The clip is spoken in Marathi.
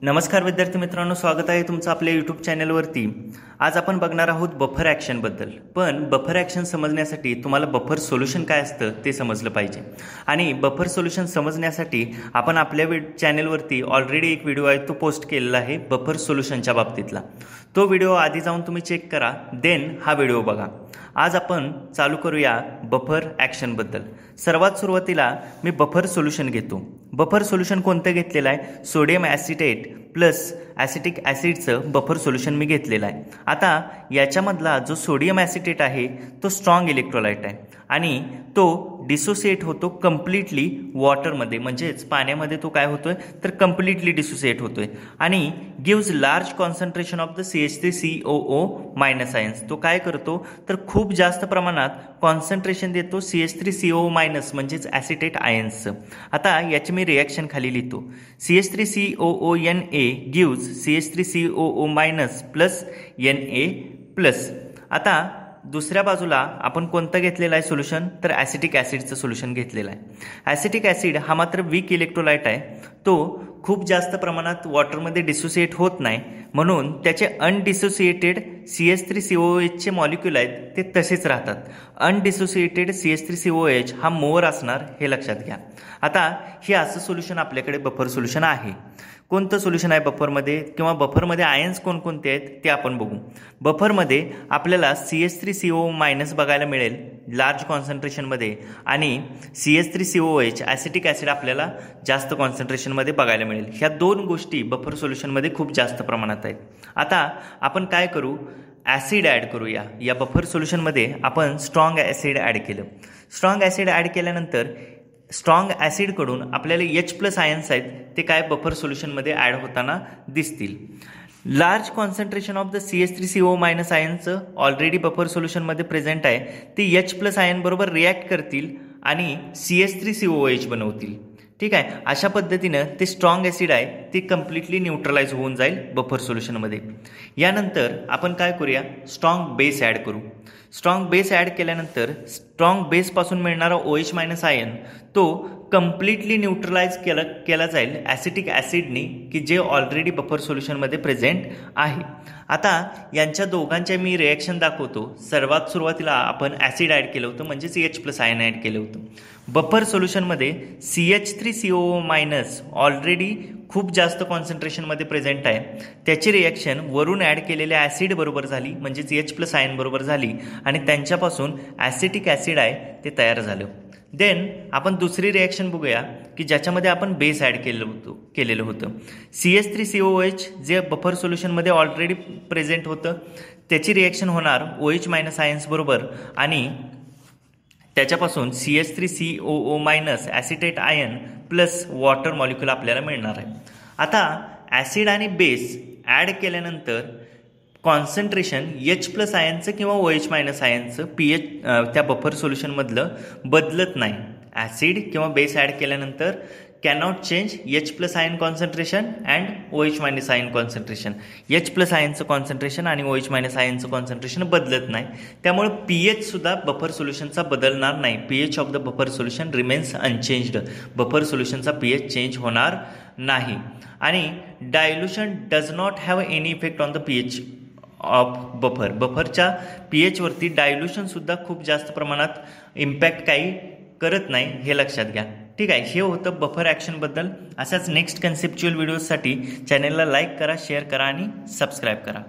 नमस्कार विद्यार्थी मित्रांनो, स्वागत आहे तुमचं आपल्या यूट्यूब चॅनलवरती। आज आपण बघणार आहोत बफर ॲक्शनबद्दल। पण बफर ॲक्शन समजण्यासाठी तुम्हाला बफर सोल्युशन काय असतं ते समजलं पाहिजे। आणि बफर सोल्युशन समजण्यासाठी आपण आपल्या चॅनलवरती ऑलरेडी एक व्हिडिओ आहे तो पोस्ट केलेला आहे बफर सोल्युशनच्या बाबतीतला। तो व्हिडिओ आधी जाऊन तुम्ही चेक करा, देन हा व्हिडिओ बघा। आज आपण चालू करूया बफर ॲक्शनबद्दल। सर्वात सुरुवातीला मी बफर सोल्युशन घेतो। बफर सोल्युशन कोणतं घेतलेलं आहे? सोडियम ॲसिटेट प्लस ॲसिटिक ॲसिडचं बफर सोल्युशन मी घेतलेलं आहे। आता याच्यामधला जो सोडियम ॲसिटेट आहे तो स्ट्रॉंग इलेक्ट्रोलाइट आहे आणि तो डिसोसिएट होतो कम्प्लिटली वॉटरमध्ये, म्हणजेच पाण्यामध्ये तो काय होतोय तर कम्प्लिटली डिसोसिएट होतोय आणि gives large concentration of the CH3COO minus ions. तो काय करतो तर खूप जास्त प्रमाणात कॉन्सन्ट्रेशन देतो CH3COO मायनस म्हणजेच ॲसिटेट आयन्सचं। आता याची मी रिॲक्शन खाली लिहितो। CH3COONA gives CH3COO minus plus Na plus. आता दुसऱ्या बाजूला आपण कोणतं घेतलेलं आहे सोल्युशन तर ॲसिटिक ॲसिडचं सोल्युशन घेतलेलं आहे। ॲसिटिक ॲसिड हा मात्र वीक इलेक्ट्रोलाइट आहे, तो खूप जास्त प्रमाणात वॉटरमध्ये डिसोसिएट होत नाही, म्हणून त्याचे अनडिसोसिएटेड CH3COOH चे मॉलिक्यूल आहेत ते तसेच राहतात। अनडिसोसिएटेड CH3COOH हा मोर असणार हे लक्षात घ्या। आता हे असं सोल्युशन आपल्याकडे बफर सोल्युशन आहे। कोणतं सोल्युशन आहे बफरमध्ये किंवा बफरमध्ये आयन्स कोणकोणते आहेत ते आपण बघू। बफरमध्ये आपल्याला CH3COO मायनस बघायला मिळेल लार्ज कॉन्सन्ट्रेशनमध्ये आणि CH3COOH ॲसिटिक ॲसिड आपल्याला जास्त कॉन्सन्ट्रेशनमध्ये बघायला मिळेल। ह्या दोन गोष्टी बफर सोल्युशनमध्ये खूप जास्त प्रमाणात आहेत। आता आपण काय करू, ॲसिड ॲड करूया। या बफर सोल्युशनमध्ये आपण स्ट्रॉंग ॲसिड ॲड केलं। स्ट्रॉंग ॲसिड ॲड केल्यानंतर स्ट्रॉंग ॲसिडकडून आपल्याला H+ आयन्स आहेत ते काय बफर सोल्युशनमध्ये ॲड होताना दिसतील। Large concentration of the CH3COO minus आयनचं ऑलरेडी बफर सोल्युशनमध्ये प्रेझेंट आहे, ते H+ आयन बरोबर रिॲक्ट करतील आणि CH3COOH बनवतील। ठीक आहे, अशा पद्धतीनं ते स्ट्रॉंग ॲसिड आहे ते कम्प्लिटली न्यूट्रलाइज होऊन जाईल बफर सोल्युशनमध्ये। यानंतर आपण काय करूया, स्ट्रॉंग बेस ॲड करू। स्ट्रॉंग बेस ॲड केल्यानंतर स्ट्रॉंग बेसपासून मिळणारा OH मायनस आयन तो कम्प्लिटली न्यूट्रलाइज केला जाईल ॲसिटिक ॲसिडनी की जे ऑलरेडी बफर सोल्युशनमध्ये प्रेझेंट आहे। आता यांच्या दोघांच्या मी रिॲक्शन दाखवतो। सर्वात सुरुवातीला आपण ॲसिड ॲड केलं होतं, म्हणजेच H+ आयन ॲड केलं होतं। बफर सोल्युशनमध्ये CH3COO मायनस ऑलरेडी खूप जास्त कॉन्सन्ट्रेशनमध्ये प्रेझेंट आहे, त्याची रिॲक्शन वरून ॲड केलेल्या ॲसिड बरोबर झाली, म्हणजेच H+ आयन बरोबर झाली आणि त्यांच्यापासून ॲसिटिक ॲसिड आहे ते तयार झालं। देन आपण दुसरी रिॲक्शन बघूया की ज्याच्यामध्ये आपण बेस ॲड केलेलं होतं। CH3COOH जे बफर सोल्युशनमध्ये ऑलरेडी प्रेझेंट होतं त्याची रिॲक्शन होणार OH मायनस आयन्स बरोबर आणि त्याच्यापासून CH3COO minus acetate ion plus water molecule आपल्याला मिळणार आहे। आता ॲसिड आणि बेस ॲड केल्यानंतर कॉन्सन्ट्रेशन H+ आयनचं किंवा OH मायनस आयनचं त्या बफर सोल्युशनमधलं बदलत नाही। ॲसिड किंवा बेस ॲड केल्यानंतर cannot change H+ ion concentration and OH minus ion concentration. H+ आयनचं कॉन्सन्ट्रेशन आणि OH मायनस आयनचं कॉन्सन्ट्रेशन बदलत नाही, त्यामुळे pH सुद्धा बफर सोल्युशनचा बदलणार नाही। pH of the buffer solution remains unchanged. Buffer सोल्युशनचा pH चेंज होणार नाही आणि dilution does not have any effect on the pH of buffer. बफरच्या pH वरती डायल्युशन सुद्धा खूप जास्त प्रमाणात इम्पॅक्ट काही करत नाही, हे लक्षात घ्या। ठीक आहे, हे होतं बफर ॲक्शनबद्दल। अशाच नेक्स्ट कन्सेप्च्युअल व्हिडिओसाठी चॅनलला लाईक करा, शेअर करा आणि सबस्क्राईब करा।